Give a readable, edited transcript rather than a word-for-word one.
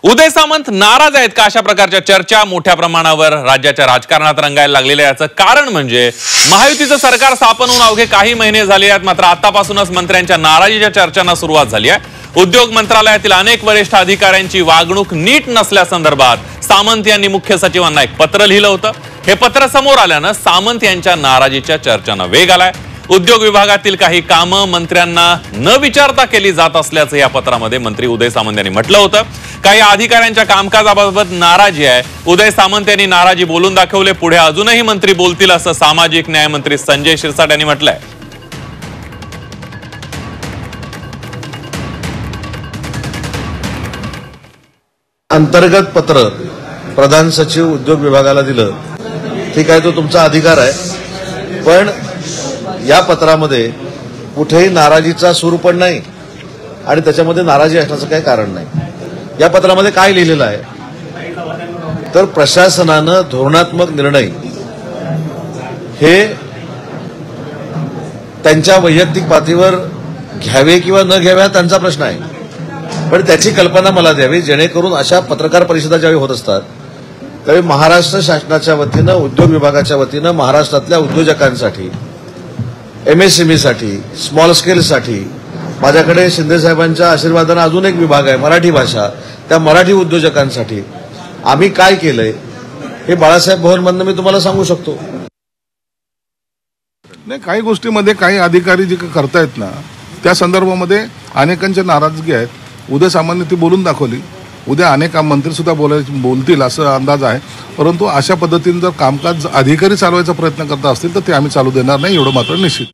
उदय सामंत नाराज आहेत का अशा प्रकारच्या चर्चा मोठ्या प्रमाणावर राज्याच्या राजकारणात रंगायला लागलेल्या याचं कारण म्हणजे महायुतीचं सरकार स्थापन होऊन अवघे काही महिने झाले आहेत, मात्र आतापासूनच मंत्र्यांच्या नाराजीच्या चर्चांना सुरुवात झाली आहे। उद्योग मंत्रालयातील अनेक वरिष्ठ अधिकाऱ्यांची वागणूक नीट नसल्यासंदर्भात सामंत यांनी मुख्य सचिवांना एक पत्र लिहिलं होतं। हे पत्र समोर आल्यानं सामंत यांच्या नाराजीच्या चर्चांना वेग आलाय। उद्योग विभागातील काही कामं मंत्र्यांना न विचारता केली जात असल्याचं या पत्रामध्ये मंत्री उदय सामंत यांनी म्हटलं होतं। काही अधिकाऱ्यांच्या कामकाजाबाबत नाराजी आहे। उदय सामंत यांनी नाराजी बोलून दाखवले, पुढे अजूनही मंत्री बोलतील असं सामाजिक न्याय मंत्री संजय शिरसाट यांनी म्हटलंय। अंतर्गत पत्र प्रधान सचिव उद्योग विभागाला दिलं, ठीक आहे, तो तुमचा अधिकार आहे, पण या पत्रामध्ये कुठेही नाराजीचा सूर पण नाही आणि त्याच्यामध्ये नाराजी असण्याचं काही कारण नाही। या पत्रामध्ये काय लिहिलेलं आहे तर प्रशासनानं धोरणात्मक निर्णय हे त्यांच्या वैयक्तिक पातळीवर घ्यावे किंवा न घ्यावे त्यांचा प्रश्न आहे, पण त्याची कल्पना मला द्यावी जेणेकरून अशा पत्रकार परिषदा ज्यावेळी होत असतात त्यावेळी महाराष्ट्र शासनाच्या वतीनं उद्योग विभागाच्या वतीनं महाराष्ट्रातल्या उद्योजकांसाठी MSME साठी स्मॉल स्केल साठी माझ्याकडे शिंदे साहेबांच्या आशीर्वादाने अजून एक विभाग आहे मराठी भाषा, त्या मराठी उद्योजकांसाठी आम्ही काय केलंय हे बाळासाहेब भवनमधनं मी तुम्हाला सांगू शकतो। नाही, काही गोष्टीमध्ये काही अधिकारी जे करतायत ना त्या संदर्भामध्ये अनेकांच्या नाराजगी आहेत। उदय सामंत ती बोलून दाखवली, उद्या अनेक मंत्री सुद्धा बोलतील असं अंदाज आहे, परंतु अशा पद्धतीने जर कामकाज अधिकारी चालवायचा प्रयत्न करत असतील तर ते आम्ही चालू देणार नाही, एवढं मात्र निश्चित।